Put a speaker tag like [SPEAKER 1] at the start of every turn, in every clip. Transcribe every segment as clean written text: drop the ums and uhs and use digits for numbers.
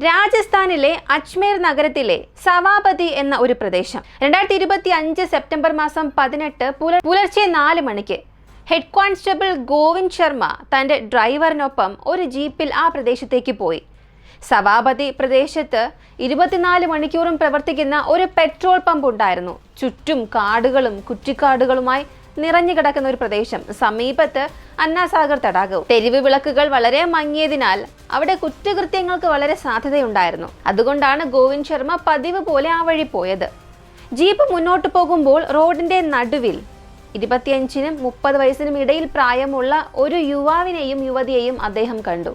[SPEAKER 1] രാജസ്ഥാനിലെ അജ്മീർ നഗരത്തിലെ സവാപതി എന്ന ഒരു പ്രദേശം 2025 സെപ്റ്റംബർ മാസം 18 പുലർച്ചെ 4 മണിക്ക് ഹെഡ് കോൺസ്റ്റബിൾ ഗോവിന്ദ് ശർമ്മ തന്റെ ഡ്രൈവറിനൊപ്പം ഒരു ജീപ്പിൽ ആ പ്രദേശത്തേക്ക് പോയി. സവാപതി പ്രദേശത്ത് 24 മണിക്കൂറും പ്രവർത്തിക്കുന്ന ഒരു പെട്രോൾ പമ്പ് ഉണ്ടായിരുന്നു. ചുറ്റും കാടുകളും കുറ്റിക്കാടുകളുമായി നിറഞ്ഞു കിടക്കുന്ന ഒരു പ്രദേശം. സമീപത്ത് അന്നാസാഗർ തടാകവും. തെരുവ് വിളക്കുകൾ വളരെ മങ്ങിയതിനാൽ അവിടെ കുറ്റകൃത്യങ്ങൾക്ക് വളരെ സാധ്യതയുണ്ടായിരുന്നു. അതുകൊണ്ടാണ് ഗോവിന്ദ് ശർമ്മ പതിവ് പോലെ ആ വഴി പോയത്. ജീപ്പ് മുന്നോട്ട് പോകുമ്പോൾ റോഡിന്റെ നടുവിൽ 25-നും 30 വയസ്സിനും ഇടയിൽ പ്രായമുള്ള ഒരു യുവാവിനെയും യുവതിയെയും അദ്ദേഹം കണ്ടു.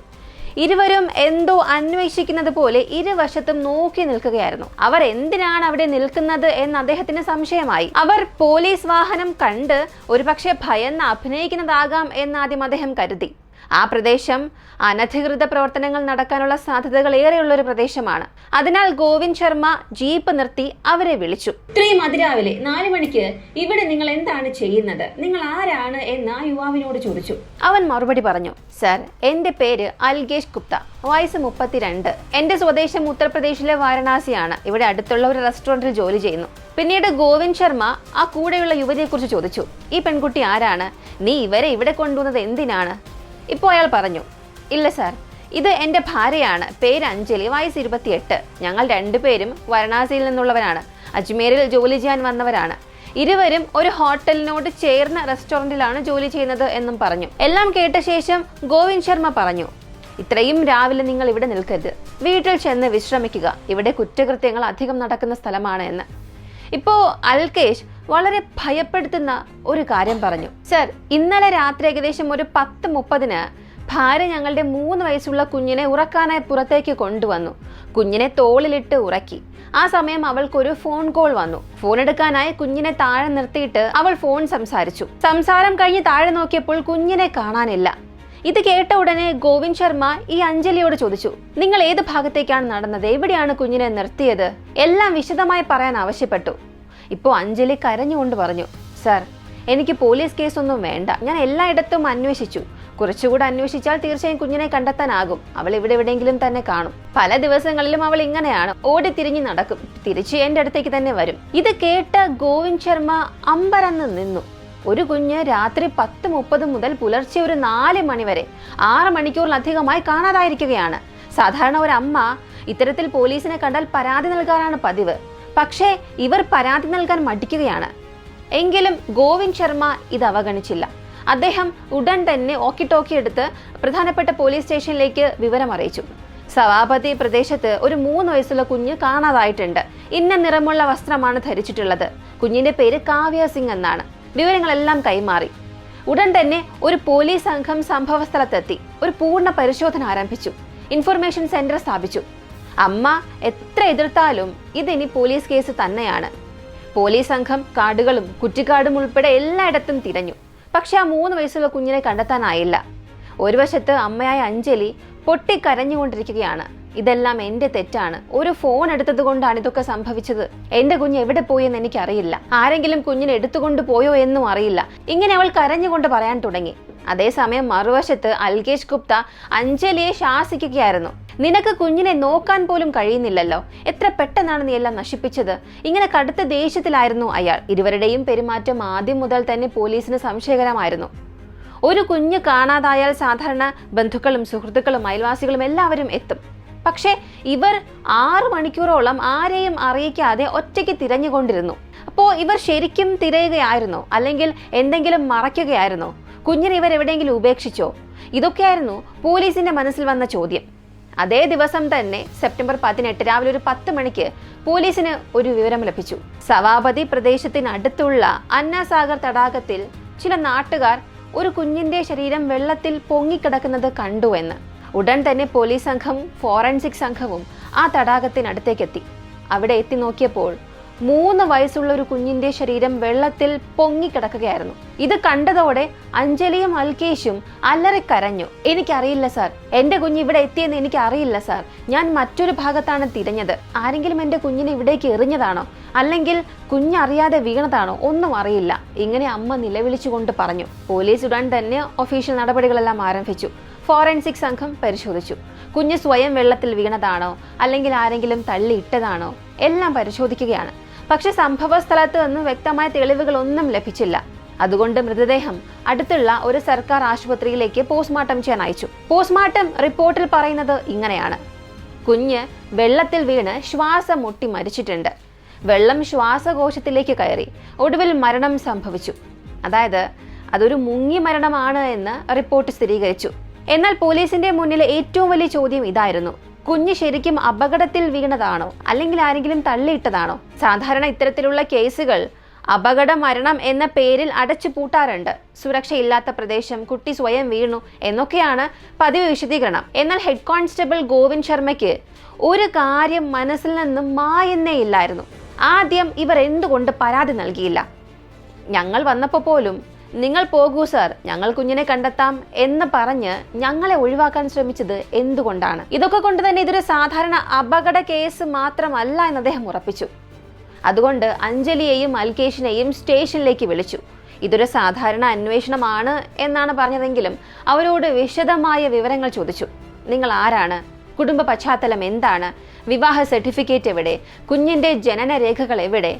[SPEAKER 1] ഇരുവരും എന്തോ അന്വേഷിക്കുന്നത് പോലെ ഇരുവശത്തും നോക്കി നിൽക്കുകയായിരുന്നു. അവർ എന്തിനാണ് അവിടെ നിൽക്കുന്നത് എന്ന് അദ്ദേഹത്തിന് സംശയമായി. അവർ പോലീസ് വാഹനം കണ്ട് ഒരുപക്ഷെ ഭയന്ന് അഭിനയിക്കുന്നതാകാം എന്നാദ്യം അദ്ദേഹം കരുതി. ആ പ്രദേശം അനധികൃത പ്രവർത്തനങ്ങൾ നടക്കാനുള്ള സാധ്യതകൾ ഏറെയുള്ള ഒരു പ്രദേശമാണ്. അതിനാൽ ഗോവിന്ദ് ശർമ്മ ജീപ്പ് നിർത്തി അവരെ വിളിച്ചു. ഇത്രയും അതിരാവിലെ 4 മണിക്ക് ഇവിടെ നിങ്ങൾ എന്താണ് ചെയ്യുന്നത്? നിങ്ങൾ ആരാണ് എന്ന് ആ യുവാവിനോട് ചോദിച്ചു. അവൻ മറുപടി പറഞ്ഞു, സർ, എന്റെ പേര് അൽകേഷ് ഗുപ്ത, വയസ്സ് 32. എന്റെ സ്വദേശം ഉത്തർപ്രദേശിലെ വാരണാസിയാണ്. ഇവിടെ അടുത്തുള്ള ഒരു റെസ്റ്റോറന്റിൽ ജോലി ചെയ്യുന്നു. പിന്നീട് ഗോവിന്ദ് ശർമ്മ ആ കൂടെയുള്ള യുവതിയെ കുറിച്ച് ചോദിച്ചു. ഈ പെൺകുട്ടി ആരാണ്? നീ ഇവരെ ഇവിടെ കൊണ്ടുവന്നത് എന്തിനാണ്? ഇപ്പോൾ അയാൾ പറഞ്ഞു, ഇല്ല സാർ, ഇത് എൻ്റെ ഭാര്യയാണ്. പേര് അഞ്ജലി, വയസ്സ് 28. ഞങ്ങൾ രണ്ടുപേരും വാരണാസിയിൽ നിന്നുള്ളവരാണ്. അജ്മീറിൽ ജോലി ചെയ്യാൻ വന്നവരാണ്. ഇരുവരും ഒരു ഹോട്ടലിനോട് ചേർന്ന റെസ്റ്റോറൻറ്റിലാണ് ജോലി ചെയ്യുന്നത് എന്നും പറഞ്ഞു. എല്ലാം കേട്ട ശേഷം ഗോവിന്ദ് ശർമ്മ പറഞ്ഞു, ഇത്രയും രാവിലെ നിങ്ങൾ ഇവിടെ നിൽക്കരുത്. വീട്ടിൽ ചെന്ന് വിശ്രമിക്കുക. ഇവിടെ കുറ്റകൃത്യങ്ങൾ അധികം നടക്കുന്ന സ്ഥലമാണ് എന്ന്. ഇപ്പോൾ അൽകേഷ് വളരെ ഭയപ്പെടുത്തുന്ന ഒരു കാര്യം പറഞ്ഞു. സർ, ഇന്നലെ രാത്രി ഏകദേശം ഒരു 10:30-ന് ഭാര്യ ഞങ്ങളുടെ 3 വയസ്സുള്ള കുഞ്ഞിനെ ഉറക്കാനായി പുറത്തേക്ക് കൊണ്ടുവന്നു. കുഞ്ഞിനെ തോളിലിട്ട് ഉറക്കി. ആ സമയം അവൾക്കൊരു ഫോൺ കോൾ വന്നു. ഫോൺ എടുക്കാനായി കുഞ്ഞിനെ താഴെ നിർത്തിയിട്ട് അവൾ ഫോൺ സംസാരിച്ചു. സംസാരം കഴിഞ്ഞ് താഴെ നോക്കിയപ്പോൾ കുഞ്ഞിനെ കാണാനില്ല. ഇത് കേട്ട ഉടനെ ഗോവിന്ദ് ശർമ്മ ഈ അഞ്ജലിയോട് ചോദിച്ചു, നിങ്ങൾ ഏത് ഭാഗത്തേക്കാണ് നടന്നത്? എവിടെയാണ് കുഞ്ഞിനെ നിർത്തിയത്? എല്ലാം വിശദമായി പറയാൻ ആവശ്യപ്പെട്ടു. ഇപ്പോൾ അഞ്ജലി കരഞ്ഞുകൊണ്ട് പറഞ്ഞു, സർ, എനിക്ക് പോലീസ് കേസൊന്നും വേണ്ട. ഞാൻ എല്ലായിടത്തും അന്വേഷിച്ചു. കുറച്ചുകൂടെ അന്വേഷിച്ചാൽ തീർച്ചയായും കുഞ്ഞിനെ കണ്ടെത്താനാകും. അവൾ ഇവിടെ എവിടെയെങ്കിലും തന്നെ കാണും. പല ദിവസങ്ങളിലും അവൾ ഇങ്ങനെയാണ്, ഓടിത്തിരിഞ്ഞ് നടക്കും. തിരിച്ച് എൻ്റെ അടുത്തേക്ക് തന്നെ വരും. ഇത് കേട്ട ഗോവിന്ദ് ശർമ്മ അമ്പരന്ന് നിന്നു. ഒരു കുഞ്ഞ് രാത്രി 10:30 മുതൽ പുലർച്ചെ ഒരു 4 മണി വരെ 6 മണിക്കൂറിലധികമായി കാണാതായിരിക്കുകയാണ്. സാധാരണ ഒരു അമ്മ ഇത്തരത്തിൽ പോലീസിനെ കണ്ടാൽ പരാതി നൽകാനാണ് പതിവ്. പക്ഷേ ഇവർ പരാതി നൽകാൻ മടിക്കുകയാണ്. എങ്കിലും ഗോവിന്ദ് ശർമ്മ ഇത് അവഗണിച്ചില്ല. അദ്ദേഹം ഉടൻ തന്നെ ഓക്കി ടോക്കി എടുത്ത് പ്രധാനപ്പെട്ട പോലീസ് സ്റ്റേഷനിലേക്ക് വിവരം അറിയിച്ചു. സവാപതി പ്രദേശത്ത് ഒരു 3 വയസ്സുള്ള കുഞ്ഞ് കാണാതായിട്ടുണ്ട്. ഇന്ന നിറമുള്ള വസ്ത്രമാണ് ധരിച്ചിട്ടുള്ളത്. കുഞ്ഞിന്റെ പേര് കാവ്യ സിംഗ് എന്നാണ്. വിവരങ്ങളെല്ലാം കൈമാറി. ഉടൻ തന്നെ ഒരു പോലീസ് സംഘം സംഭവ സ്ഥലത്തെത്തി ഒരു പൂർണ്ണ പരിശോധന ആരംഭിച്ചു. ഇൻഫർമേഷൻ സെന്റർ സ്ഥാപിച്ചു. അമ്മ എത്ര എതിർത്താലും ഇതിനി പോലീസ് കേസ് തന്നെയാണ്. പോലീസ് സംഘം കാടുകളും കുറ്റിക്കാടും ഉൾപ്പെടെ എല്ലായിടത്തും തിരഞ്ഞു. പക്ഷെ ആ 3 വയസ്സുള്ള കുഞ്ഞിനെ കണ്ടെത്താനായില്ല. ഒരു വശത്ത് അമ്മയായ അഞ്ജലി പൊട്ടിക്കരഞ്ഞുകൊണ്ടിരിക്കുകയാണ്. ഇതെല്ലാം എന്റെ തെറ്റാണ്. ഒരു ഫോൺ എടുത്തത് കൊണ്ടാണ് ഇതൊക്കെ സംഭവിച്ചത്. എന്റെ കുഞ്ഞ് എവിടെ പോയെന്ന് എനിക്കറിയില്ല. ആരെങ്കിലും കുഞ്ഞിനെ എടുത്തുകൊണ്ട് പോയോ എന്നും അറിയില്ല. ഇങ്ങനെ അവൾ കരഞ്ഞുകൊണ്ട് പറയാൻ തുടങ്ങി. അതേസമയം മറുവശത്ത് അൽകേഷ് ഗുപ്ത അഞ്ജലിയെ ശാസിക്കുകയായിരുന്നു. നിനക്ക് കുഞ്ഞിനെ നോക്കാൻ പോലും കഴിയുന്നില്ലല്ലോ. എത്ര പെട്ടെന്നാണ് നീ എല്ലാം നശിപ്പിച്ചത്? ഇങ്ങനെ കടുത്ത ദേഷ്യത്തിലായിരുന്നു അയാൾ. ഇരുവരുടെയും പെരുമാറ്റം ആദ്യം മുതൽ തന്നെ പോലീസിന് സംശയകരമായിരുന്നു. ഒരു കുഞ്ഞ് കാണാതായാൽ സാധാരണ ബന്ധുക്കളും സുഹൃത്തുക്കളും അയൽവാസികളും എല്ലാവരും എത്തും. പക്ഷേ ഇവർ 6 മണിക്കൂറോളം ആരെയും അറിയിക്കാതെ ഒറ്റയ്ക്ക് തിരഞ്ഞുകൊണ്ടിരുന്നു. അപ്പോൾ ഇവർ ശരിക്കും തിരയുകയായിരുന്നോ? അല്ലെങ്കിൽ എന്തെങ്കിലും മറയ്ക്കുകയായിരുന്നോ? കുഞ്ഞിനെ ഇവർ എവിടെയെങ്കിലും ഉപേക്ഷിച്ചോ? ഇതൊക്കെയായിരുന്നു പോലീസിന്റെ മനസ്സിൽ വന്ന ചോദ്യം. അതേ ദിവസം തന്നെ സെപ്റ്റംബർ 18 രാവിലെ ഒരു 10 മണിക്ക് പോലീസിന് ഒരു വിവരം ലഭിച്ചു. സവാപതി പ്രദേശത്തിനടുത്തുള്ള അന്നാസാഗർ തടാകത്തിൽ ചില നാട്ടുകാർ ഒരു കുഞ്ഞിന്റെ ശരീരം വെള്ളത്തിൽ പൊങ്ങിക്കിടക്കുന്നത് കണ്ടു എന്ന്. ഉടൻ തന്നെ പോലീസ് സംഘവും ഫോറൻസിക് സംഘവും ആ തടാകത്തിനടുത്തേക്കെത്തി. അവിടെ എത്തി നോക്കിയപ്പോൾ 3 വയസ്സുള്ള ഒരു കുഞ്ഞിന്റെ ശരീരം വെള്ളത്തിൽ പൊങ്ങിക്കിടക്കുകയായിരുന്നു. ഇത് കണ്ടതോടെ അഞ്ജലിയും അൽകേഷും അലറിക്കരഞ്ഞു. എനിക്കറിയില്ല സാർ, എന്റെ കുഞ്ഞ് ഇവിടെ എത്തിയെന്ന് എനിക്ക് അറിയില്ല സാർ. ഞാൻ മറ്റൊരു ഭാഗത്താണ് തിരഞ്ഞത്. ആരെങ്കിലും എന്റെ കുഞ്ഞിനെ ഇവിടേക്ക് എറിഞ്ഞതാണോ? അല്ലെങ്കിൽ കുഞ്ഞറിയാതെ വീണതാണോ? ഒന്നും അറിയില്ല. ഇങ്ങനെ അമ്മ നിലവിളിച്ചുകൊണ്ട് പറഞ്ഞു. പോലീസ് ഉടൻ തന്നെ ഒഫീഷ്യൽ നടപടികളെല്ലാം ആരംഭിച്ചു. ഫോറൻസിക് സംഘം പരിശോധിച്ചു. കുഞ്ഞ് സ്വയം വെള്ളത്തിൽ വീണതാണോ അല്ലെങ്കിൽ ആരെങ്കിലും തള്ളിയിട്ടതാണോ എല്ലാം പരിശോധിക്കുകയാണ്. പക്ഷെ സംഭവ സ്ഥലത്ത് നിന്നും വ്യക്തമായ തെളിവുകളൊന്നും ലഭിച്ചില്ല. അതുകൊണ്ട് മൃതദേഹം അടുത്തുള്ള ഒരു സർക്കാർ ആശുപത്രിയിലേക്ക് പോസ്റ്റ്മോർട്ടം ചെയ്യാൻ അയച്ചു. പോസ്റ്റ്മോർട്ടം റിപ്പോർട്ടിൽ പറയുന്നത് ഇങ്ങനെയാണ്: കുഞ്ഞ് വെള്ളത്തിൽ വീണ് ശ്വാസം മുട്ടി മരിച്ചിട്ടുണ്ട്. വെള്ളം ശ്വാസകോശത്തിലേക്ക് കയറി. ഒടുവിൽ മരണം സംഭവിച്ചു. അതായത് അതൊരു മുങ്ങി മരണമാണ് എന്ന് റിപ്പോർട്ട് സ്ഥിരീകരിച്ചു. എന്നാൽ പോലീസിന്റെ മുന്നിലെ ഏറ്റവും വലിയ ചോദ്യം ഇതായിരുന്നു: കുഞ്ഞ് ശരിക്കും അപകടത്തിൽ വീണതാണോ അല്ലെങ്കിൽ ആരെങ്കിലും തള്ളിയിട്ടതാണോ? സാധാരണ ഇത്തരത്തിലുള്ള കേസുകൾ അപകട മരണം എന്ന പേരിൽ അടച്ചു പൂട്ടാറുണ്ട്. സുരക്ഷയില്ലാത്ത പ്രദേശം, കുട്ടി സ്വയം വീണു എന്നൊക്കെയാണ് പതിവ് വിശദീകരണം. എന്നാൽ ഹെഡ് കോൺസ്റ്റബിൾ ഗോവിന്ദ് ശർമ്മയ്ക്ക് ഒരു കാര്യം മനസ്സിൽ നിന്നും മായുന്നേ ഇല്ലായിരുന്നു. ആദ്യം ഇവർ എന്തുകൊണ്ട് പരാതി നൽകിയില്ല? ഞങ്ങൾ വന്നപ്പോൾ പോലും നിങ്ങൾ പോകൂ സാർ, ഞങ്ങൾ കുഞ്ഞിനെ കണ്ടെത്താം എന്ന് പറഞ്ഞ് ഞങ്ങളെ ഒഴിവാക്കാൻ ശ്രമിച്ചത് എന്തുകൊണ്ടാണ്? ഇതൊക്കെ കൊണ്ട് തന്നെ ഇതൊരു സാധാരണ അപകട കേസ് മാത്രമല്ല എന്ന് അദ്ദേഹം ഉറപ്പിച്ചു. അതുകൊണ്ട് അഞ്ജലിയെയും അൽകേഷിനെയും സ്റ്റേഷനിലേക്ക് വിളിച്ചു. ഇതൊരു സാധാരണ അന്വേഷണമാണ് എന്നാണ് പറഞ്ഞതെങ്കിലും അവരോട് വിശദമായ വിവരങ്ങൾ ചോദിച്ചു. നിങ്ങൾ ആരാണ്? കുടുംബ പശ്ചാത്തലം എന്താണ്? വിവാഹ സർട്ടിഫിക്കറ്റ് എവിടെ? കുഞ്ഞിന്റെ ജനനരേഖകൾ എവിടെ?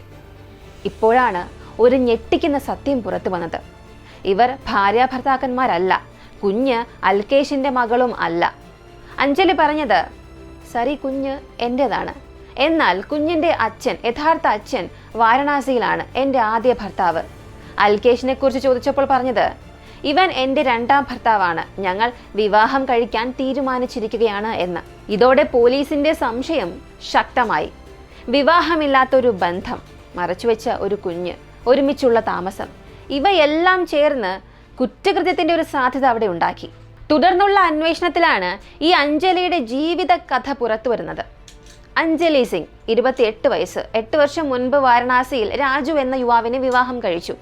[SPEAKER 1] ഇപ്പോഴാണ് ഒരു ഞെട്ടിക്കുന്ന സത്യം പുറത്തു വന്നത്. ഇവർ ഭാര്യാഭർത്താക്കന്മാരല്ല. കുഞ്ഞ് അൽകേഷിന്റെ മകളും അല്ല. അഞ്ജലി പറഞ്ഞത്, സരി, കുഞ്ഞ് എന്റേതാണ്. എന്നാൽ കുഞ്ഞിന്റെ അച്ഛൻ, യഥാർത്ഥ അച്ഛൻ വാരണാസിയിലാണ്, എൻ്റെ ആദ്യ ഭർത്താവ്. അൽകേഷിനെ കുറിച്ച് ചോദിച്ചപ്പോൾ പറഞ്ഞത്, ഇവൻ എൻ്റെ രണ്ടാം ഭർത്താവാണ്, ഞങ്ങൾ വിവാഹം കഴിക്കാൻ തീരുമാനിച്ചിരിക്കുകയാണ് എന്ന്. ഇതോടെ പോലീസിന്റെ സംശയം ശക്തമായി. വിവാഹമില്ലാത്തൊരു ബന്ധം, മറച്ചുവെച്ച ഒരു കുഞ്ഞ്, ഒരുമിച്ചുള്ള താമസം, ഇവയെല്ലാം ചേർന്ന് കുറ്റകൃത്യത്തിന്റെ ഒരു സാധ്യത അവിടെ ഉണ്ടാക്കി. തുടർന്നുള്ള അന്വേഷണത്തിലാണ് ഈ അഞ്ജലിയുടെ ജീവിത കഥ പുറത്തു വരുന്നത്. അഞ്ജലി സിംഗ്, 28 വയസ്സ്, 8 വർഷം മുൻപ് വാരണാസിയിൽ രാജു എന്ന യുവാവിനെ വിവാഹം കഴിച്ചു.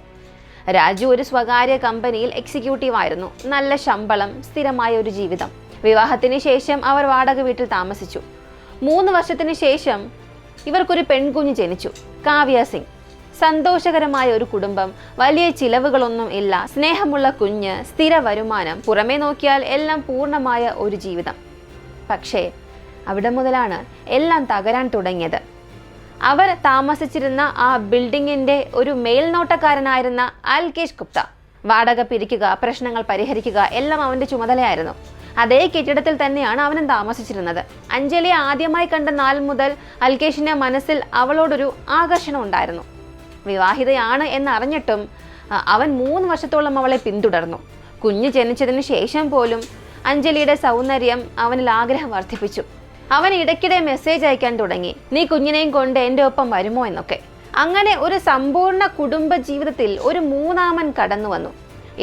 [SPEAKER 1] രാജു ഒരു സ്വകാര്യ കമ്പനിയിൽ എക്സിക്യൂട്ടീവ് ആയിരുന്നു. നല്ല ശമ്പളം, സ്ഥിരമായ ഒരു ജീവിതം. വിവാഹത്തിന് ശേഷം അവർ വാടക വീട്ടിൽ താമസിച്ചു. 3 വർഷത്തിന് ശേഷം ഇവർക്കൊരു പെൺകുഞ്ഞ് ജനിച്ചു, കാവ്യ സിംഗ്. സന്തോഷകരമായ ഒരു കുടുംബം, വലിയ ചിലവുകളൊന്നും ഇല്ല, സ്നേഹമുള്ള കുഞ്ഞ്, സ്ഥിര വരുമാനം, പുറമേ നോക്കിയാൽ എല്ലാം പൂർണ്ണമായ ഒരു ജീവിതം. പക്ഷേ അവിടെ മുതലാണ് എല്ലാം തകരാൻ തുടങ്ങിയത്. അവർ താമസിച്ചിരുന്ന ആ ബിൽഡിങ്ങിന്റെ ഒരു മേൽനോട്ടക്കാരനായിരുന്ന അൽകേഷ് ഗുപ്ത. വാടക പിരിക്കുക, പ്രശ്നങ്ങൾ പരിഹരിക്കുക എല്ലാം അവന്റെ ചുമതലയായിരുന്നു. അതേ കെട്ടിടത്തിൽ തന്നെയാണ് അവനും താമസിച്ചിരുന്നത്. അഞ്ജലിയെ ആദ്യമായി കണ്ട നാൾ മുതൽ അൽകേഷിന്റെ മനസ്സിൽ അവളോടൊരു ആകർഷണം ഉണ്ടായിരുന്നു. വിവാഹിതയാണ് എന്നറിഞ്ഞിട്ടും അവൻ 3 വർഷത്തോളം അവളെ പിന്തുടർന്നു. കുഞ്ഞ് ജനിച്ചതിന് ശേഷം പോലും അഞ്ജലിയുടെ സൗന്ദര്യം അവനിൽ ആഗ്രഹം വർദ്ധിപ്പിച്ചു. അവൻ ഇടയ്ക്കിടെ മെസ്സേജ് അയക്കാൻ തുടങ്ങി, നീ കുഞ്ഞിനെയും കൊണ്ട് എൻ്റെ ഒപ്പം വരുമോ എന്നൊക്കെ. അങ്ങനെ ഒരു സമ്പൂർണ്ണ കുടുംബ ജീവിതത്തിൽ ഒരു മൂന്നാമൻ കടന്നു വന്നു.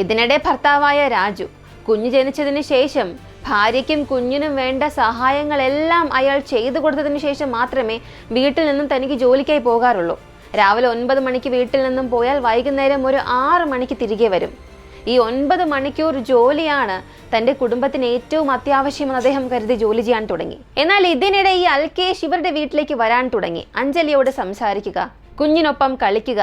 [SPEAKER 1] ഇതിനിടെ ഭർത്താവായ രാജു കുഞ്ഞ് ജനിച്ചതിന് ശേഷം ഭാര്യയ്ക്കും കുഞ്ഞിനും വേണ്ട സഹായങ്ങളെല്ലാം അയാൾ ചെയ്തു കൊടുത്തതിന് ശേഷം മാത്രമേ വീട്ടിൽ നിന്നും തനിക്ക് ജോലിക്കായി പോകാറുള്ളൂ. രാവിലെ 9 മണിക്ക് വീട്ടിൽ നിന്നും പോയാൽ വൈകുന്നേരം ഒരു 6 മണിക്ക് തിരികെ വരും. ഈ 9 മണിക്കൂർ ജോലിയാണ് തന്റെ കുടുംബത്തിന് ഏറ്റവും അത്യാവശ്യമെന്ന് അദ്ദേഹം കരുതി ജോലി ചെയ്യാൻ തുടങ്ങി. എന്നാൽ ഇതിനിടെ ഈ അൽകേഷ് ഇവരുടെ വീട്ടിലേക്ക് വരാൻ തുടങ്ങി. അഞ്ജലിയോട് സംസാരിക്കുക, കുഞ്ഞിനൊപ്പം കളിക്കുക,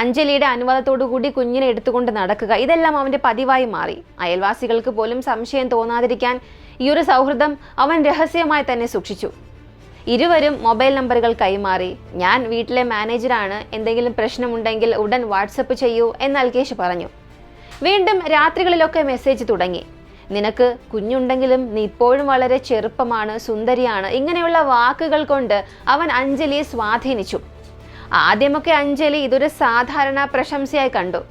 [SPEAKER 1] അഞ്ജലിയുടെ അനുവാദത്തോടുകൂടി കുഞ്ഞിനെ എടുത്തുകൊണ്ട് നടക്കുക, ഇതെല്ലാം അവന്റെ പതിവായി മാറി. അയൽവാസികൾക്ക് പോലും സംശയം തോന്നാതിരിക്കാൻ ഈ ഒരു സൗഹൃദം അവൻ രഹസ്യമായി തന്നെ സൂക്ഷിച്ചു. ഇരുവരും മൊബൈൽ നമ്പറുകൾ കൈമാറി. ഞാൻ വീട്ടിലെ മാനേജറാണ്, എന്തെങ്കിലും പ്രശ്നമുണ്ടെങ്കിൽ ഉടൻ വാട്സപ്പ് ചെയ്യൂ എന്ന് അൽകേഷ് പറഞ്ഞു. വീണ്ടും രാത്രികളിലൊക്കെ മെസ്സേജ് തുടങ്ങി. നിനക്ക് കുഞ്ഞുണ്ടെങ്കിലും നീ ഇപ്പോഴും വളരെ ചെറുപ്പമാണ്, സുന്ദരിയാണ്, ഇങ്ങനെയുള്ള വാക്കുകൾ കൊണ്ട് അവൻ അഞ്ജലിയെ സ്വാധീനിച്ചു. ആദ്യമൊക്കെ അഞ്ജലി ഇതൊരു സാധാരണ പ്രശംസയായി കണ്ടു.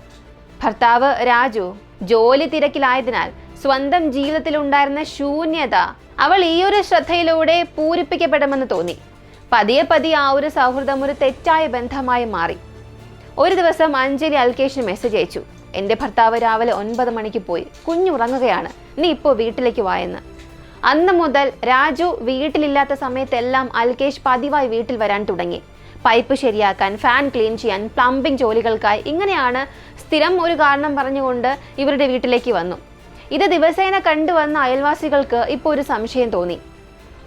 [SPEAKER 1] ഭർത്താവ് രാജു ജോലി തിരക്കിലായതിനാൽ സ്വന്തം ജീവിതത്തിലുണ്ടായിരുന്ന ശൂന്യത അവൾ ഈ ഒരു ശ്രദ്ധയിലൂടെ പൂരിപ്പിക്കപ്പെടുമെന്ന് തോന്നി. പതിയെ ആ ഒരു സൗഹൃദം ഒരു തെറ്റായ ബന്ധമായി മാറി. ഒരു ദിവസം അഞ്ജലി അൽകേഷിന് മെസ്സേജ് അയച്ചു, എൻ്റെ ഭർത്താവ് രാവിലെ 9 മണിക്ക് പോയി, കുഞ്ഞുറങ്ങുകയാണ്, നീ ഇപ്പോൾ വീട്ടിലേക്ക് വായെന്ന്. അന്ന് മുതൽ രാജു വീട്ടിലില്ലാത്ത സമയത്തെല്ലാം അൽകേഷ് പതിവായി വീട്ടിൽ വരാൻ തുടങ്ങി. പൈപ്പ് ശരിയാക്കാൻ, ഫാൻ ക്ലീൻ ചെയ്യാൻ, പ്ലംബിംഗ് ജോലികൾക്കായി, ഇങ്ങനെയാണ് സ്ഥിരം ഒരു കാരണം പറഞ്ഞുകൊണ്ട് ഇവരുടെ വീട്ടിലേക്ക് വന്നു. ഇത് ദിവസേന കണ്ടുവന്ന അയൽവാസികൾക്ക് ഇപ്പോൾ ഒരു സംശയം തോന്നി.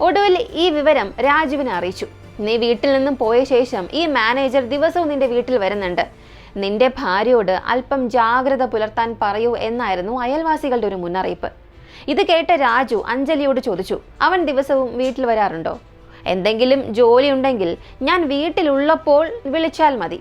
[SPEAKER 1] ഒടുവിൽ ഈ വിവരം രാജുവിനെ അറിയിച്ചു. നീ വീട്ടിൽ നിന്നും പോയ ശേഷം ഈ മാനേജർ ദിവസവും നിന്റെ വീട്ടിൽ വരുന്നുണ്ട്, നിന്റെ ഭാര്യയോട് അല്പം ജാഗ്രത പുലർത്താൻ പറയൂ എന്നായിരുന്നു അയൽവാസികളുടെ ഒരു മുന്നറിയിപ്പ്. ഇത് കേട്ട രാജു അഞ്ജലിയോട് ചോദിച്ചു, അവൻ ദിവസവും വീട്ടിൽ വരാറുണ്ടോ? എന്തെങ്കിലും ജോലി ഉണ്ടെങ്കിൽ ഞാൻ വീട്ടിലുള്ളപ്പോൾ വിളിച്ചാൽ മതി.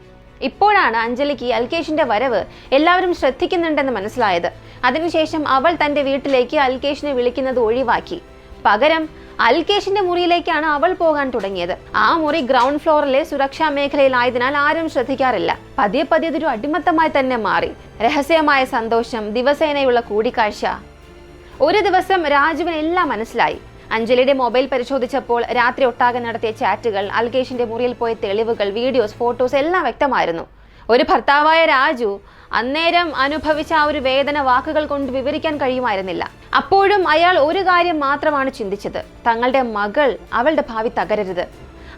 [SPEAKER 1] ഇപ്പോഴാണ് അഞ്ജലിക്ക് അൽകേഷിന്റെ വരവ് എല്ലാവരും ശ്രദ്ധിക്കുന്നുണ്ടെന്ന് മനസ്സിലായത്. അതിനുശേഷം അവൾ തന്റെ വീട്ടിലേക്ക് അൽകേഷിനെ വിളിക്കുന്നത് ഒഴിവാക്കി. പകരം അൽകേഷിന്റെ മുറിയിലേക്കാണ് അവൾ പോകാൻ തുടങ്ങിയത്. ആ മുറി ഗ്രൗണ്ട് ഫ്ലോറിലെ സുരക്ഷാ മേഖലയിലായതിനാൽ ആരും ശ്രദ്ധിക്കാറില്ല. പതിയെ പതിയെ ഇതൊരു അടിമത്തമായി തന്നെ മാറി. രഹസ്യമായ സന്തോഷം, ദിവസേനയുള്ള കൂടിക്കാഴ്ച. ഒരു ദിവസം രാജുവിന് എല്ലാം മനസ്സിലായി. അഞ്ജലിയുടെ മൊബൈൽ പരിശോധിച്ചപ്പോൾ രാത്രി ഒട്ടാകെ നടത്തിയ ചാറ്റുകൾ, അൽകേഷിന്റെ മുറിയിൽ പോയ തെളിവുകൾ, വീഡിയോസ്, ഫോട്ടോസ് എല്ലാം വ്യക്തമായിരുന്നു. ഒരു ഭർത്താവായ രാജു അന്നേരം അനുഭവിച്ച ആ ഒരു വേദന വാക്കുകൾ കൊണ്ട് വിവരിക്കാൻ കഴിയുമായിരുന്നില്ല. അപ്പോഴും അയാൾ ഒരു കാര്യം മാത്രമാണ് ചിന്തിച്ചത്, തങ്ങളുടെ മകൾ, അവളുടെ ഭാവി തകരരുത്.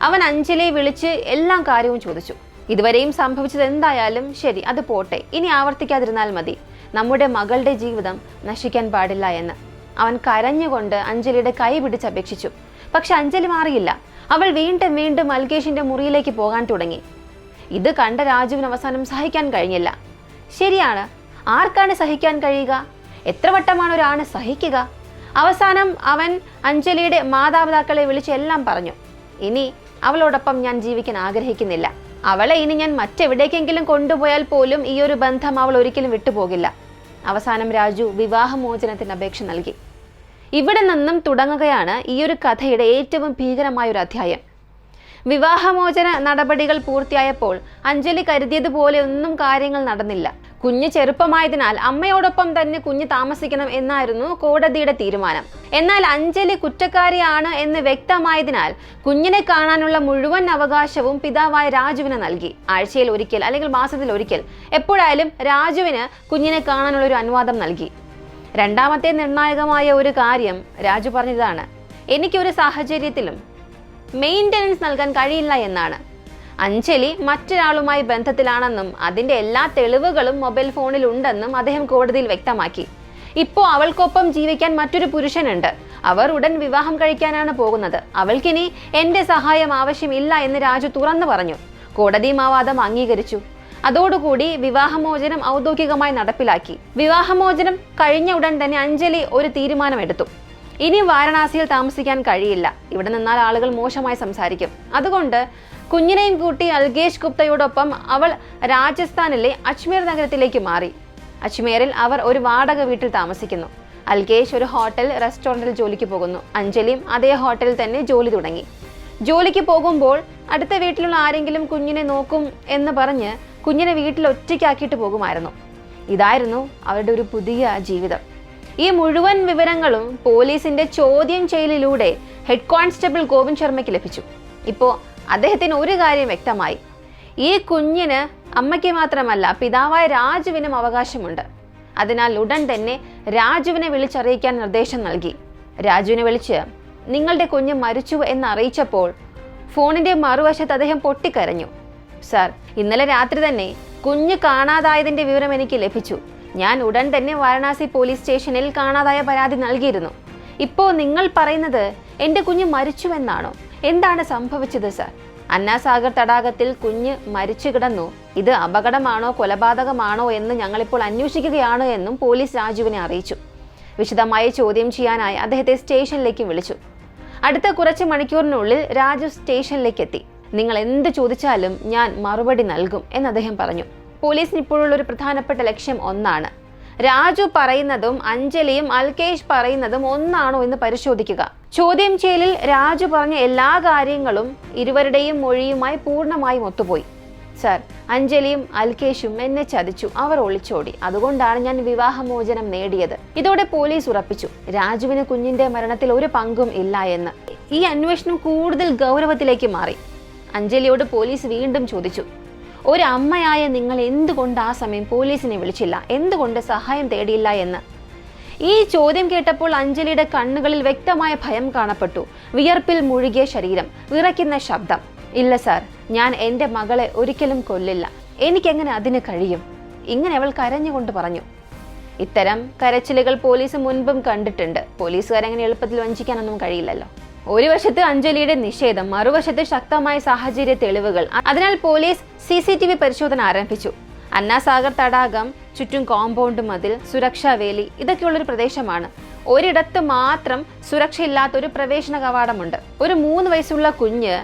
[SPEAKER 1] അവൻ അഞ്ജലിയെ വിളിച്ച് എല്ലാ കാര്യവും ചോദിച്ചു. ഇതുവരെയും സംഭവിച്ചത് എന്തായാലും ശരി, അത് പോട്ടെ, ഇനി ആവർത്തിക്കാതിരുന്നാൽ മതി. നമ്മുടെ മകളുടെ ജീവിതം നശിക്കാൻ പാടില്ല എന്ന് അവൻ കരഞ്ഞുകൊണ്ട് അഞ്ജലിയുടെ കൈ പിടിച്ചപേക്ഷിച്ചു. പക്ഷെ അഞ്ജലി മാറിയില്ല. അവൾ വീണ്ടും വീണ്ടും അൽകേഷിന്റെ മുറിയിലേക്ക് പോകാൻ തുടങ്ങി. ഇത് കണ്ട രാജുവിന് അവസാനം സഹിക്കാൻ കഴിഞ്ഞില്ല. ശരിയാണ്, ആർക്കാണ് സഹിക്കാൻ കഴിയുക? എത്ര വട്ടമാണ് ഒരാണ് സഹിക്കുക? അവസാനം അവൻ അഞ്ജലിയുടെ മാതാപിതാക്കളെ വിളിച്ച് എല്ലാം പറഞ്ഞു. ഇനി അവളോടൊപ്പം ഞാൻ ജീവിക്കാൻ ആഗ്രഹിക്കുന്നില്ല. അവളെ ഇനി ഞാൻ മറ്റെവിടേക്കെങ്കിലും കൊണ്ടുപോയാൽ പോലും ഈ ഒരു ബന്ധം അവൾ ഒരിക്കലും വിട്ടുപോകില്ല. അവസാനം രാജു വിവാഹമോചനത്തിന് അപേക്ഷ നൽകി. ഇവിടെ നിന്നും തുടങ്ങുകയാണ് ഈ ഒരു കഥയുടെ ഏറ്റവും ഭീകരമായ ഒരു അധ്യായം. വിവാഹമോചന നടപടികൾ പൂർത്തിയായപ്പോൾ അഞ്ജലി കരുതിയതുപോലെ ഒന്നും കാര്യങ്ങൾ നടന്നില്ല. കുഞ്ഞ് ചെറുപ്പമായതിനാൽ അമ്മയോടൊപ്പം തന്നെ കുഞ്ഞ് താമസിക്കണം എന്നായിരുന്നു കോടതിയുടെ തീരുമാനം. എന്നാൽ അഞ്ജലി കുറ്റക്കാരിയാണ് എന്ന് വ്യക്തമായതിനാൽ കുഞ്ഞിനെ കാണാനുള്ള മുഴുവൻ അവകാശവും പിതാവായ രാജുവിന് നൽകി. ആഴ്ചയിൽ ഒരിക്കൽ അല്ലെങ്കിൽ മാസത്തിൽ ഒരിക്കൽ എപ്പോഴായാലും രാജുവിന് കുഞ്ഞിനെ കാണാനുള്ള ഒരു അനുവാദം നൽകി. രണ്ടാമത്തെ നിർണായകമായ ഒരു കാര്യം രാജു പറഞ്ഞതാണ്, എനിക്കൊരു സാഹചര്യത്തിലും മെയിൻ്റനൻസ് നൽകാൻ കഴിയില്ല എന്നാണ്. അഞ്ജലി മറ്റൊരാളുമായി ബന്ധത്തിലാണെന്നും അതിന്റെ എല്ലാ തെളിവുകളും മൊബൈൽ ഫോണിൽ ഉണ്ടെന്നും അദ്ദേഹം കോടതിയിൽ വ്യക്തമാക്കി. ഇപ്പോൾ അവൾക്കൊപ്പം ജീവിക്കാൻ മറ്റൊരു പുരുഷനുണ്ട്. അവർ ഉടൻ വിവാഹം കഴിക്കാനാണ് പോകുന്നത്. അവൾക്കിനി എന്റെ സഹായം ആവശ്യമില്ല എന്ന് രാജു തുറന്നു പറഞ്ഞു. കോടതിയും ആ വാദം അംഗീകരിച്ചു. അതോടുകൂടി വിവാഹമോചനം ഔദ്യോഗികമായി നടപ്പിലാക്കി. വിവാഹമോചനം കഴിഞ്ഞ ഉടൻ തന്നെ അഞ്ജലി ഒരു തീരുമാനമെടുത്തു. ഇനി വാരണാസിയിൽ താമസിക്കാൻ കഴിയില്ല. ഇവിടെ നിന്നാൽ ആളുകൾ മോശമായി സംസാരിക്കും. അതുകൊണ്ട് കുഞ്ഞിനെയും കൂട്ടി അൽകേഷ് ഗുപ്തയോടൊപ്പം അവൾ രാജസ്ഥാനിലെ അജ്മീർ നഗരത്തിലേക്ക് മാറി. അജ്മീറിൽ അവർ ഒരു വാടക വീട്ടിൽ താമസിക്കുന്നു. അൽകേഷ് ഒരു ഹോട്ടൽ റെസ്റ്റോറൻറ്റിൽ ജോലിക്ക് പോകുന്നു. അഞ്ജലിയും അതേ ഹോട്ടലിൽ തന്നെ ജോലി തുടങ്ങി. ജോലിക്ക് പോകുമ്പോൾ അടുത്ത വീട്ടിലുള്ള ആരെങ്കിലും കുഞ്ഞിനെ നോക്കും എന്ന് പറഞ്ഞ് കുഞ്ഞിനെ വീട്ടിൽ ഒറ്റയ്ക്കാക്കിയിട്ട് പോകുമായിരുന്നു. ഇതായിരുന്നു അവരുടെ ഒരു പുതിയ ജീവിതം. ഈ മുഴുവൻ വിവരങ്ങളും പോലീസിന്റെ ചോദ്യം ചെയ്യലിലൂടെ ഹെഡ് കോൺസ്റ്റബിൾ ഗോവിന്ദ് ശർമ്മയ്ക്ക് ലഭിച്ചു. ഇപ്പോൾ അദ്ദേഹത്തിന് ഒരു കാര്യം വ്യക്തമായി, ഈ കുഞ്ഞിന് അമ്മയ്ക്ക് മാത്രമല്ല പിതാവായ രാജുവിനും അവകാശമുണ്ട്. അതിനാൽ ഉടൻ തന്നെ രാജുവിനെ വിളിച്ചറിയിക്കാൻ നിർദ്ദേശം നൽകി. രാജുവിനെ വിളിച്ച് നിങ്ങളുടെ കുഞ്ഞ് മരിച്ചു എന്നറിയിച്ചപ്പോൾ ഫോണിന്റെ മറുവശത്ത് അദ്ദേഹം പൊട്ടിക്കരഞ്ഞു. സാർ, ഇന്നലെ രാത്രി തന്നെ കുഞ്ഞ് കാണാതായതിന്റെ വിവരം എനിക്ക് ലഭിച്ചു. ഞാൻ ഉടൻ തന്നെ വാരണാസി പോലീസ് സ്റ്റേഷനിൽ കാണാതായ പരാതി നൽകിയിരുന്നു. ഇപ്പോൾ നിങ്ങൾ പറയുന്നത് എൻ്റെ കുഞ്ഞ് മരിച്ചുവെന്നാണോ? എന്താണ് സംഭവിച്ചത് സാർ? അന്നാസാഗർ തടാകത്തിൽ കുഞ്ഞ് മരിച്ചു കിടന്നു. ഇത് അപകടമാണോ കൊലപാതകമാണോ എന്ന് ഞങ്ങളിപ്പോൾ അന്വേഷിക്കുകയാണ് എന്നും പോലീസ് രാജുവിനെ അറിയിച്ചു. വിശദമായി ചോദ്യം ചെയ്യാനായി അദ്ദേഹത്തെ സ്റ്റേഷനിലേക്ക് വിളിച്ചു. അടുത്ത കുറച്ച് മണിക്കൂറിനുള്ളിൽ രാജു സ്റ്റേഷനിലേക്ക് എത്തി. നിങ്ങൾ എന്ത് ചോദിച്ചാലും ഞാൻ മറുപടി നൽകും എന്ന് അദ്ദേഹം പറഞ്ഞു. പോലീസിന് ഇപ്പോഴുള്ള ഒരു പ്രധാനപ്പെട്ട ലക്ഷ്യം ഒന്നാണ്, രാജു പറയുന്നതും അഞ്ജലിയും അൽകേഷ് പറയുന്നതും ഒന്നാണോ എന്ന് പരിശോധിക്കുക. ചോദ്യം ചെയ്യലിൽ രാജു പറഞ്ഞ എല്ലാ കാര്യങ്ങളും ഇരുവരുടെയും മൊഴിയുമായി പൂർണ്ണമായും ഒത്തുപോയി. സാർ, അഞ്ജലിയും അൽകേഷും എന്നെ ചതിച്ചു, അവർ ഒളിച്ചോടി. അതുകൊണ്ടാണ് ഞാൻ വിവാഹമോചനം നേടിയത്. ഇതോടെ പോലീസ് ഉറപ്പിച്ചു രാജുവിന് കുഞ്ഞിന്റെ മരണത്തിൽ ഒരു പങ്കും ഇല്ല എന്ന്. ഈ അന്വേഷണം കൂടുതൽ ഗൗരവത്തിലേക്ക് മാറി. അഞ്ജലിയോട് പോലീസ് വീണ്ടും ചോദിച്ചു, ഒരു അമ്മയായ നിങ്ങൾ എന്തുകൊണ്ട് ആ സമയം പോലീസിനെ വിളിച്ചില്ല, എന്തുകൊണ്ട് സഹായം തേടിയില്ല എന്ന്. ഈ ചോദ്യം കേട്ടപ്പോൾ അഞ്ജലിയുടെ കണ്ണുകളിൽ വ്യക്തമായ ഭയം കാണപ്പെട്ടു. വിയർപ്പിൽ മുഴുകിയ ശരീരം, വിറയ്ക്കുന്ന ശബ്ദം. ഇല്ല സാർ, ഞാൻ എൻ്റെ മകളെ ഒരിക്കലും കൊല്ലില്ല. എനിക്കെങ്ങനെ അതിന് കഴിയും? ഇങ്ങനെ അവൾ കരഞ്ഞുകൊണ്ട് പറഞ്ഞു. ഇത്തരം കരച്ചിലുകൾ പോലീസ് മുൻപും കണ്ടിട്ടുണ്ട്. പോലീസുകാരങ്ങനെ എളുപ്പത്തിൽ വഞ്ചിക്കാനൊന്നും കഴിയില്ലല്ലോ. ഒരു വശത്ത് അഞ്ജലിയുടെ നിഷേധം, മറുവശത്ത് ശക്തമായ സാഹചര്യ തെളിവുകൾ. അതിനാൽ പോലീസ് CCTV പരിശോധന ആരംഭിച്ചു. അന്നാസാഗർ തടാകം ചുറ്റും കോമ്പൗണ്ട് മതിൽ, സുരക്ഷാ വേലി, ഇതൊക്കെയുള്ളൊരു പ്രദേശമാണ്. ഒരിടത്ത് മാത്രം സുരക്ഷയില്ലാത്ത ഒരു പ്രവേശന കവാടമുണ്ട്. ഒരു 3 വയസ്സുള്ള കുഞ്ഞ്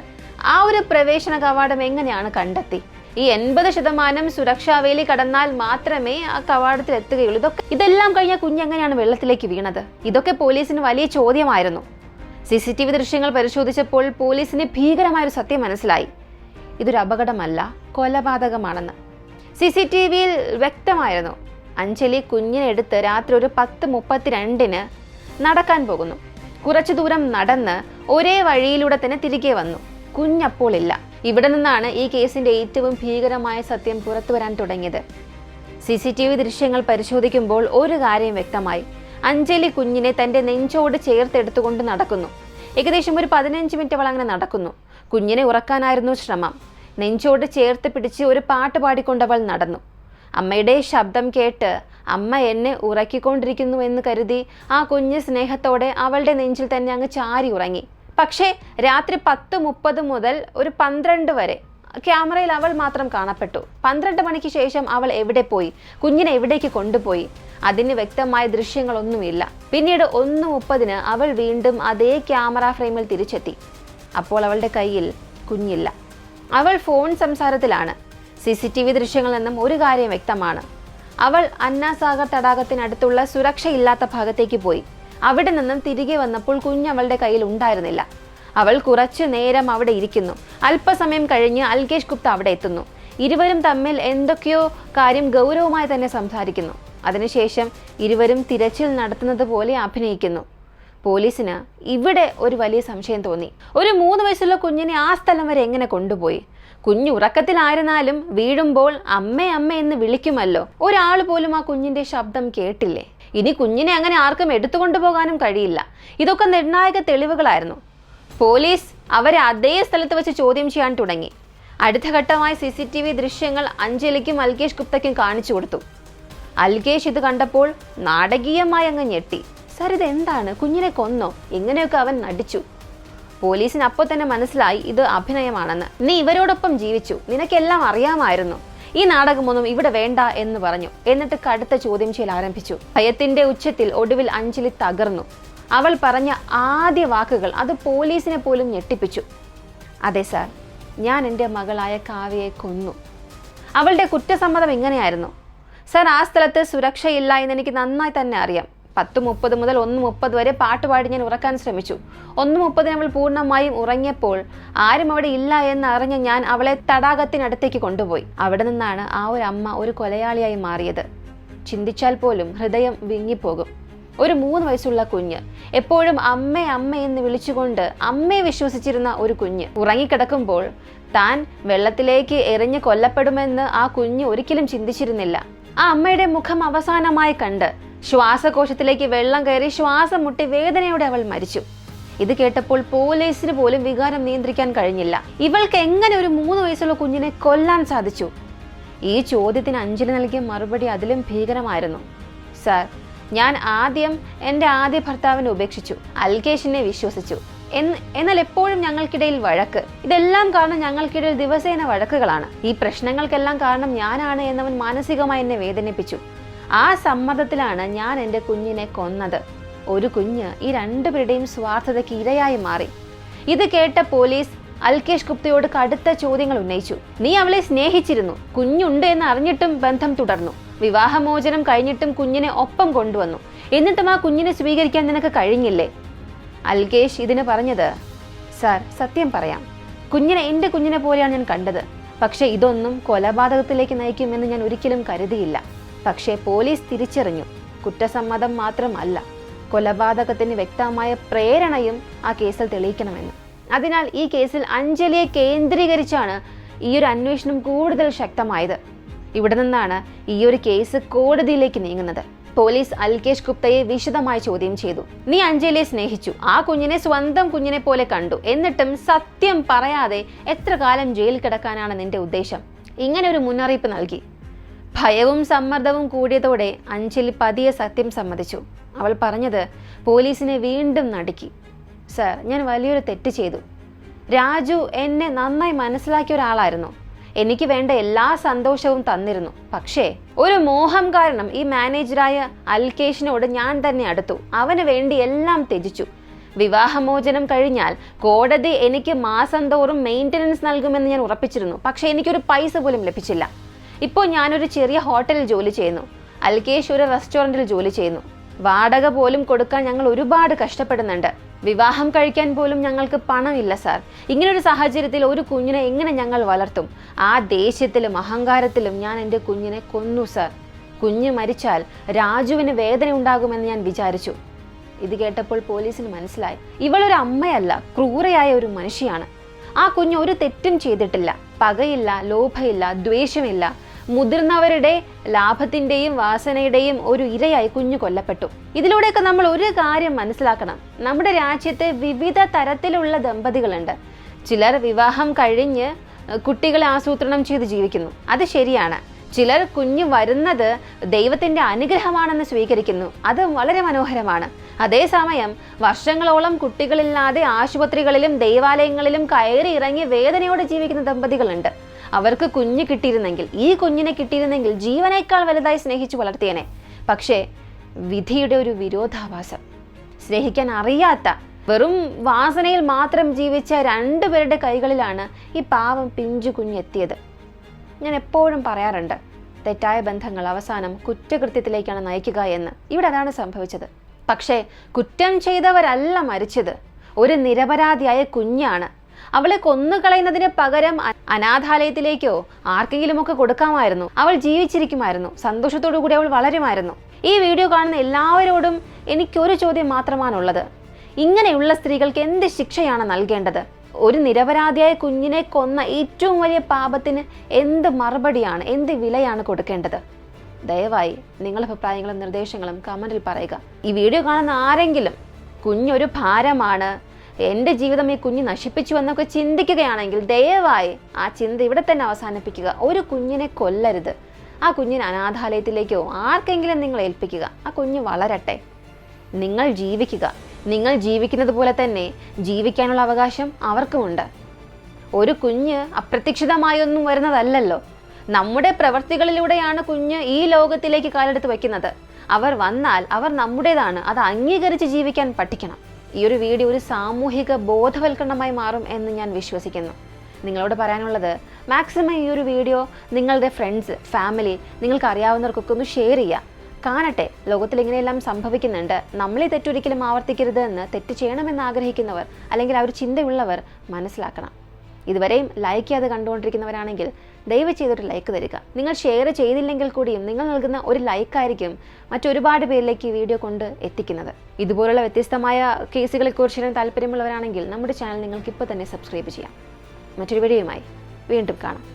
[SPEAKER 1] ആ ഒരു പ്രവേശന കവാടം എങ്ങനെയാണ് കണ്ടെത്തി? ഈ 80% സുരക്ഷാ വേലി കടന്നാൽ മാത്രമേ ആ കവാടത്തിൽ എത്തുകയുള്ളൂ. ഇതെല്ലാം കഴിഞ്ഞ കുഞ്ഞ് എങ്ങനെയാണ് വെള്ളത്തിലേക്ക് വീണത്? ഇതൊക്കെ പോലീസിന് വലിയ ചോദ്യമായിരുന്നു. CCTV ദൃശ്യങ്ങൾ പരിശോധിച്ചപ്പോൾ പോലീസിന് ഭീകരമായൊരു സത്യം മനസ്സിലായി. ഇതൊരു അപകടമല്ല, കൊലപാതകമാണെന്ന്. CCTVയിൽ വ്യക്തമായിരുന്നു. അഞ്ജലി കുഞ്ഞിനെ എടുത്ത് രാത്രി ഒരു 10:32 നടക്കാൻ പോകുന്നു. കുറച്ചു ദൂരം നടന്ന് ഒരേ വഴിയിലൂടെ തന്നെ തിരികെ വന്നു. കുഞ്ഞപ്പോൾ ഇല്ല. ഇവിടെ നിന്നാണ് ഈ കേസിന്റെ ഏറ്റവും ഭീകരമായ സത്യം പുറത്തു വരാൻ തുടങ്ങിയത്. CCTV ദൃശ്യങ്ങൾ പരിശോധിക്കുമ്പോൾ ഒരു കാര്യം വ്യക്തമായി. അഞ്ജലി കുഞ്ഞിനെ തന്റെ നെഞ്ചോട് ചേർത്തെടുത്തുകൊണ്ട് നടക്കുന്നു. ഏകദേശം ഒരു 15 മിനിറ്റ് അവൾ അങ്ങനെ നടക്കുന്നു. കുഞ്ഞിനെ ഉറക്കാനായിരുന്നു ശ്രമം. നെഞ്ചോട് ചേർത്ത് പിടിച്ച് ഒരു പാട്ട് പാടിക്കൊണ്ടവൾ നടന്നു. അമ്മയുടെ ശബ്ദം കേട്ട് അമ്മ എന്നെ ഉറക്കിക്കൊണ്ടിരിക്കുന്നു എന്ന് കരുതി ആ കുഞ്ഞ് സ്നേഹത്തോടെ അവളുടെ നെഞ്ചിൽ തന്നെ അങ്ങ് ചാരി ഉറങ്ങി. പക്ഷേ രാത്രി 10:30 മുതൽ ഒരു 12 വരെ ക്യാമറയിൽ അവൾ മാത്രം കാണപ്പെട്ടു. 12 മണിക്ക് ശേഷം അവൾ എവിടെ പോയി, കുഞ്ഞിനെ എവിടേക്ക് കൊണ്ടുപോയി, അതിന് വ്യക്തമായ ദൃശ്യങ്ങളൊന്നുമില്ല. പിന്നീട് 1:30 അവൾ വീണ്ടും അതേ ക്യാമറ ഫ്രെയിമിൽ തിരിച്ചെത്തി. അപ്പോൾ അവളുടെ കയ്യിൽ കുഞ്ഞില്ല. അവൾ ഫോൺ സംസാരത്തിലാണ്. CCTV ദൃശ്യങ്ങളിൽ നിന്നും ഒരു കാര്യം വ്യക്തമാണ്. അവൾ അന്നാസാഗർ തടാകത്തിനടുത്തുള്ള സുരക്ഷയില്ലാത്ത ഭാഗത്തേക്ക് പോയി. അവിടെ നിന്നും തിരികെ വന്നപ്പോൾ കുഞ്ഞ് അവളുടെ കയ്യിൽ ഉണ്ടായിരുന്നില്ല. അവൾ കുറച്ചു നേരം അവിടെ ഇരിക്കുന്നു. അല്പസമയം കഴിഞ്ഞ് അൽകേഷ് ഗുപ്ത അവിടെ എത്തുന്നു. ഇരുവരും തമ്മിൽ എന്തൊക്കെയോ കാര്യം ഗൗരവമായി തന്നെ സംസാരിക്കുന്നു. അതിനുശേഷം ഇരുവരും തിരച്ചിൽ നടത്തുന്നത് പോലെ അഭിനയിക്കുന്നു. പോലീസിന് ഇവിടെ ഒരു വലിയ സംശയം തോന്നി. ഒരു 3 വയസ്സുള്ള കുഞ്ഞിനെ ആ സ്ഥലം വരെ എങ്ങനെ കൊണ്ടുപോയി? കുഞ്ഞ് ഉറക്കത്തിലായിരുന്നാലും വീഴുമ്പോൾ അമ്മേ അമ്മ എന്ന് വിളിക്കുമല്ലോ. ഒരാൾ പോലും ആ കുഞ്ഞിന്റെ ശബ്ദം കേട്ടില്ലേ? ഇനി കുഞ്ഞിനെ അങ്ങനെ ആർക്കും എടുത്തുകൊണ്ടുപോകാനും കഴിയില്ല. ഇതൊക്കെ നിർണായക തെളിവുകളായിരുന്നു. പോലീസ് അവരെ അതേ സ്ഥലത്ത് വെച്ച് ചോദ്യം ചെയ്യാൻ തുടങ്ങി. അടുത്ത ഘട്ടമായി CCTV ദൃശ്യങ്ങൾ അഞ്ജലിക്കും അൽകേഷ് ഗുപ്തയ്ക്കും കാണിച്ചു കൊടുത്തു. അൽകേഷ് ഇത് കണ്ടപ്പോൾ നാടകീയമായി അങ്ങ് ഞെട്ടി. സർ, ഇതെന്താണ്? കുഞ്ഞിനെ കൊന്നോ? എങ്ങനെയൊക്കെ അവൻ നടിച്ചു. പോലീസിന് അപ്പോൾ തന്നെ മനസ്സിലായി ഇത് അഭിനയമാണെന്ന്. നീ ഇവരോടൊപ്പം ജീവിച്ചു, നിനക്കെല്ലാം അറിയാമായിരുന്നു. ഈ നാടകമൊന്നും ഇവിടെ വേണ്ട എന്ന് പറഞ്ഞു. എന്നിട്ട് കടുത്ത ചോദ്യം ചെയ്യൽ ആരംഭിച്ചു. ഭയത്തിന്റെ ഉച്ചത്തിൽ ഒടുവിൽ അഞ്ജലി തകർന്നു. അവൾ പറഞ്ഞ ആദ്യ വാക്കുകൾ അത് പോലീസിനെ പോലും ഞെട്ടിപ്പിച്ചു. അതെ സാർ, ഞാൻ എൻ്റെ മകളായ കാവ്യയെ കൊന്നു. അവളുടെ കുറ്റസമ്മതം ഇങ്ങനെയായിരുന്നു. സാർ, ആ സ്ഥലത്ത് സുരക്ഷയില്ല എന്ന് എനിക്ക് നന്നായി തന്നെ അറിയാം. 10:30 മുതൽ 1:30 വരെ പാട്ടുപാടി ഞാൻ ഉറക്കാൻ ശ്രമിച്ചു. 1:30 അവൾ പൂർണ്ണമായും ഉറങ്ങിയപ്പോൾ ആരും അവിടെ ഇല്ല എന്ന് അറിഞ്ഞ് ഞാൻ അവളെ തടാകത്തിനടുത്തേക്ക് കൊണ്ടുപോയി. അവിടെ നിന്നാണ് ആ ഒരു അമ്മ ഒരു കൊലയാളിയായി മാറിയത്. ചിന്തിച്ചാൽ പോലും ഹൃദയം വിങ്ങിപ്പോകും. ഒരു 3 വയസ്സുള്ള കുഞ്ഞ്, എപ്പോഴും അമ്മ അമ്മ എന്ന് വിളിച്ചുകൊണ്ട് അമ്മയെ വിശ്വസിച്ചിരുന്ന ഒരു കുഞ്ഞ്, ഉറങ്ങിക്കിടക്കുമ്പോൾ താൻ വെള്ളത്തിലേക്ക് എറിഞ്ഞ് കൊല്ലപ്പെടുമെന്ന് ആ കുഞ്ഞ് ഒരിക്കലും ചിന്തിച്ചിരുന്നില്ല. ആ അമ്മയുടെ മുഖം അവസാനമായി കണ്ട് ശ്വാസകോശത്തിലേക്ക് വെള്ളം കയറി ശ്വാസം മുട്ടി വേദനയോടെ അവൾ മരിച്ചു. ഇത് കേട്ടപ്പോൾ പോലീസിന് പോലും വികാരം നിയന്ത്രിക്കാൻ കഴിഞ്ഞില്ല. ഇവൾക്ക് എങ്ങനെ ഒരു 3 വയസ്സുള്ള കുഞ്ഞിനെ കൊല്ലാൻ സാധിച്ചു? ഈ ചോദ്യത്തിന് അഞ്ജലി നൽകിയ മറുപടി അതിലും ഭീകരമായിരുന്നു. സാർ, ഞാൻ ആദ്യം എൻ്റെ ആദ്യ ഭർത്താവിനെ ഉപേക്ഷിച്ചു, അൽകേഷിനെ വിശ്വസിച്ചു. എന്നാൽ എപ്പോഴും ഞങ്ങൾക്കിടയിൽ വഴക്ക്. ഇതെല്ലാം കാരണം ഞങ്ങൾക്കിടയിൽ ദിവസേന വഴക്കുകളാണ്. ഈ പ്രശ്നങ്ങൾക്കെല്ലാം കാരണം ഞാനാണ് എന്നവൻ മാനസികമായി എന്നെ വേദനിപ്പിച്ചു. ആ സമ്മതത്തിലാണ് ഞാൻ എൻ്റെ കുഞ്ഞിനെ കൊന്നത്. ഒരു കുഞ്ഞ് ഈ 2 പേരുടെയും സ്വാർത്ഥതയ്ക്ക് ഇരയായി മാറി. ഇത് കേട്ട പോലീസ് അൽകേഷ് ഗുപ്തയോട് കടുത്ത ചോദ്യങ്ങൾ ഉന്നയിച്ചു. നീ അവളെ സ്നേഹിച്ചിരുന്നു, കുഞ്ഞുണ്ട് എന്ന് അറിഞ്ഞിട്ടും ബന്ധം തുടർന്നു. വിവാഹമോചനം കഴിഞ്ഞിട്ടും കുഞ്ഞിനെ ഒപ്പം കൊണ്ടുവന്നു. എന്നിട്ടും ആ കുഞ്ഞിനെ സ്വീകരിക്കാൻ നിനക്ക് കഴിഞ്ഞില്ലേ? അൽകേഷ് ഇതിന് പറഞ്ഞത്, സാർ, സത്യം പറയാം, കുഞ്ഞിനെ എൻ്റെ കുഞ്ഞിനെ പോലെയാണ് ഞാൻ കണ്ടത്. പക്ഷേ ഇതൊന്നും കൊലപാതകത്തിലേക്ക് നയിക്കുമെന്ന് ഞാൻ ഒരിക്കലും കരുതിയില്ല. പക്ഷേ പോലീസ് തിരിച്ചറിഞ്ഞു, കുറ്റസമ്മതം മാത്രമല്ല, കൊലപാതകത്തിന് വ്യക്തമായ പ്രേരണയും ആ കേസിൽ തെളിയിക്കണമെന്ന്. അതിനാൽ ഈ കേസിൽ അഞ്ജലിയെ കേന്ദ്രീകരിച്ചാണ് ഈ ഒരു അന്വേഷണം കൂടുതൽ ശക്തമായത്. ഇവിടെ നിന്നാണ് ഈ ഒരു കേസ് കോടതിയിലേക്ക് നീങ്ങുന്നത്. പോലീസ് അൽകേഷ് ഗുപ്തയെ വിശദമായി ചോദ്യം ചെയ്തു. നീ അഞ്ജലിയെ സ്നേഹിച്ചു, ആ കുഞ്ഞിനെ സ്വന്തം കുഞ്ഞിനെ പോലെ കണ്ടു, എന്നിട്ടും സത്യം പറയാതെ എത്ര കാലം ജയിലിൽ കിടക്കാനാണ് നിന്റെ ഉദ്ദേശം? ഇങ്ങനെ ഒരു മുന്നറിയിപ്പ് നൽകി. ഭയവും സമ്മർദ്ദവും കൂടിയതോടെ അഞ്ജലി പതിയെ സത്യം സമ്മതിച്ചു. അവൾ പറഞ്ഞത് പോലീസിനെ വീണ്ടും നടുക്കി. സർ, ഞാൻ വലിയൊരു തെറ്റ് ചെയ്തു. രാജു എന്നെ നന്നായി മനസ്സിലാക്കിയ ഒരാളായിരുന്നു. എനിക്ക് വേണ്ട എല്ലാ സന്തോഷവും തന്നിരുന്നു. പക്ഷേ ഒരു മോഹം കാരണം ഈ മാനേജറായ അൽകേഷിനോട് ഞാൻ തന്നെ അടുത്തു. അവന് വേണ്ടി എല്ലാം ത്യജിച്ചു. വിവാഹമോചനം കഴിഞ്ഞാൽ കോടതി എനിക്ക് മാസം തോറും മെയിൻ്റനൻസ് നൽകുമെന്ന് ഞാൻ ഉറപ്പിച്ചിരുന്നു. പക്ഷേ എനിക്കൊരു പൈസ പോലും ലഭിച്ചില്ല. ഇപ്പോൾ ഞാനൊരു ചെറിയ ഹോട്ടലിൽ ജോലി ചെയ്യുന്നു. അൽകേഷ് ഒരു റെസ്റ്റോറൻറ്റിൽ ജോലി ചെയ്യുന്നു. വാടക പോലും കൊടുക്കാൻ ഞങ്ങൾ ഒരുപാട് കഷ്ടപ്പെടുന്നുണ്ട്. വിവാഹം കഴിക്കാൻ പോലും ഞങ്ങൾക്ക് പണമില്ല സാർ. ഇങ്ങനൊരു സാഹചര്യത്തിൽ ഒരു കുഞ്ഞിനെ എങ്ങനെ ഞങ്ങൾ വളർത്തും? ആ ദേഷ്യത്തിലും അഹങ്കാരത്തിലും ഞാൻ എൻ്റെ കുഞ്ഞിനെ കൊന്നു സാർ. കുഞ്ഞ് മരിച്ചാൽ രാജുവിന് വേദന ഉണ്ടാകുമെന്ന് ഞാൻ വിചാരിച്ചു. ഇത് കേട്ടപ്പോൾ പോലീസിന് മനസ്സിലായി, ഇവളൊരു അമ്മയല്ല, ക്രൂരയായ ഒരു മനുഷ്യയാണ്. ആ കുഞ്ഞ് ഒരു തെറ്റും ചെയ്തിട്ടില്ല. പകയില്ല, ലോഭയില്ല, ദ്വേഷമില്ല. മുതിർന്നവരുടെ ലാഭത്തിൻ്റെയും വാസനയുടെയും ഒരു ഇരയായി കുഞ്ഞു കൊല്ലപ്പെട്ടു. ഇതിലൂടെയൊക്കെ നമ്മൾ ഒരു കാര്യം മനസ്സിലാക്കണം. നമ്മുടെ രാജ്യത്ത് വിവിധ തരത്തിലുള്ള ദമ്പതികളുണ്ട്. ചിലർ വിവാഹം കഴിഞ്ഞ് കുട്ടികളെ ആസൂത്രണം ചെയ്ത് ജീവിക്കുന്നു. അത് ശരിയാണ്. ചിലർ കുഞ്ഞ് വരുന്നത് ദൈവത്തിൻ്റെ അനുഗ്രഹമാണെന്ന് സ്വീകരിക്കുന്നു. അത് വളരെ മനോഹരമാണ്. അതേസമയം വർഷങ്ങളോളം കുട്ടികളില്ലാതെ ആശുപത്രികളിലും ദൈവാലയങ്ങളിലും കയറി ഇറങ്ങി വേദനയോടെ ജീവിക്കുന്ന ദമ്പതികളുണ്ട്. അവർക്ക് കുഞ്ഞ് കിട്ടിയിരുന്നെങ്കിൽ, ഈ കുഞ്ഞിനെ കിട്ടിയിരുന്നെങ്കിൽ ജീവനേക്കാൾ വലുതായി സ്നേഹിച്ചു വളർത്തിയനെ. പക്ഷേ വിധിയുടെ ഒരു വിരോധാഭാസം. സ്നേഹിക്കാൻ അറിയാത്ത, വെറും വാസനയിൽ മാത്രം ജീവിച്ച രണ്ടുപേരുടെ കൈകളിലാണ് ഈ പാവം പിഞ്ചു കുഞ്ഞെത്തിയത്. ഞാൻ എപ്പോഴും പറയാറുണ്ട്, തെറ്റായ ബന്ധങ്ങൾ അവസാനം കുറ്റകൃത്യത്തിലേക്കാണ് നയിക്കുക എന്ന്. ഇവിടെ അതാണ് സംഭവിച്ചത്. പക്ഷേ കുറ്റം ചെയ്തവരല്ല മരിച്ചത്. ഒരു നിരപരാധിയായ കുഞ്ഞാണ്. അവളെ കൊന്നുകളയുന്നതിന് പകരം അനാഥാലയത്തിലേക്കോ ആർക്കെങ്കിലുമൊക്കെ കൊടുക്കാമായിരുന്നു. അവൾ ജീവിച്ചിരിക്കുമായിരുന്നു. സന്തോഷത്തോടു കൂടി അവൾ വളരുമായിരുന്നു. ഈ വീഡിയോ കാണുന്ന എല്ലാവരോടും എനിക്കൊരു ചോദ്യം മാത്രമാണുള്ളത്. ഇങ്ങനെയുള്ള സ്ത്രീകൾക്ക് എന്ത് ശിക്ഷയാണ് നൽകേണ്ടത്? ഒരു നിരപരാധിയായ കുഞ്ഞിനെ കൊന്ന ഏറ്റവും വലിയ പാപത്തിന് എന്ത് മറുപടിയാണ്, എന്ത് വിലയാണ് കൊടുക്കേണ്ടത്? ദയവായി നിങ്ങളുടെ അഭിപ്രായങ്ങളും നിർദ്ദേശങ്ങളും കമൻറ്റിൽ പറയുക. ഈ വീഡിയോ കാണുന്ന ആരെങ്കിലും കുഞ്ഞൊരു ഭാരമാണ്, എൻ്റെ ജീവിതം ഈ കുഞ്ഞ് നശിപ്പിച്ചു എന്നൊക്കെ ചിന്തിക്കുകയാണെങ്കിൽ ദയവായി ആ ചിന്ത ഇവിടെ തന്നെ അവസാനിപ്പിക്കുക. ഒരു കുഞ്ഞിനെ കൊല്ലരുത്. ആ കുഞ്ഞിനെ അനാഥാലയത്തിലേക്കോ ആർക്കെങ്കിലും നിങ്ങൾ ഏൽപ്പിക്കുക. ആ കുഞ്ഞ് വളരട്ടെ. നിങ്ങൾ ജീവിക്കുക. നിങ്ങൾ ജീവിക്കുന്നത് പോലെ തന്നെ ജീവിക്കാനുള്ള അവകാശം അവർക്കുമുണ്ട്. ഒരു കുഞ്ഞ് അപ്രതീക്ഷിതമായൊന്നും വരുന്നതല്ലല്ലോ. നമ്മുടെ പ്രവൃത്തികളിലൂടെയാണ് കുഞ്ഞ് ഈ ലോകത്തിലേക്ക് കാലെടുത്ത് വയ്ക്കുന്നത്. അവർ വന്നാൽ അവർ നമ്മുടേതാണ്. അത് അംഗീകരിച്ച് ജീവിക്കാൻ പഠിക്കണം. ഈ ഒരു വീഡിയോ ഒരു സാമൂഹിക ബോധവൽക്കരണമായി മാറും എന്ന് ഞാൻ വിശ്വസിക്കുന്നു. നിങ്ങളോട് പറയാനുള്ളത്, മാക്സിമം ഈ ഒരു വീഡിയോ നിങ്ങളുടെ ഫ്രണ്ട്സ്, ഫാമിലി, നിങ്ങൾക്ക് അറിയാവുന്നവർക്കൊക്കെ ഒന്ന് ഷെയർ ചെയ്യുക. കാണട്ടെ, ലോകത്തിൽ ഇങ്ങനെയെല്ലാം സംഭവിക്കുന്നുണ്ട്. നമ്മളെ തെറ്റൊരിക്കലും ആവർത്തിക്കരുത് എന്ന് തെറ്റ് ചെയ്യണമെന്ന് ആഗ്രഹിക്കുന്നവർ അല്ലെങ്കിൽ ആ ഒരു ചിന്തയുള്ളവർ മനസ്സിലാക്കണം. ഇതുവരെയും ലൈക്ക് ചെയ്യാതെ കണ്ടുകൊണ്ടിരിക്കുന്നവരാണെങ്കിൽ ദയവ് ചെയ്തൊരു ലൈക്ക് തരിക. നിങ്ങൾ ഷെയർ ചെയ്തില്ലെങ്കിൽ കൂടിയും നിങ്ങൾ നൽകുന്ന ഒരു ലൈക്കായിരിക്കും മറ്റൊരുപാട് പേരിലേക്ക് ഈ വീഡിയോ കൊണ്ട് എത്തിക്കുന്നത്. ഇതുപോലുള്ള വ്യത്യസ്തമായ കേസുകളെക്കുറിച്ച് താല്പര്യമുള്ളവരാണെങ്കിൽ നമ്മുടെ ചാനൽ നിങ്ങൾക്ക് ഇപ്പോൾ തന്നെ സബ്സ്ക്രൈബ് ചെയ്യാം. മറ്റൊരു വീഡിയോയുമായി വീണ്ടും കാണാം.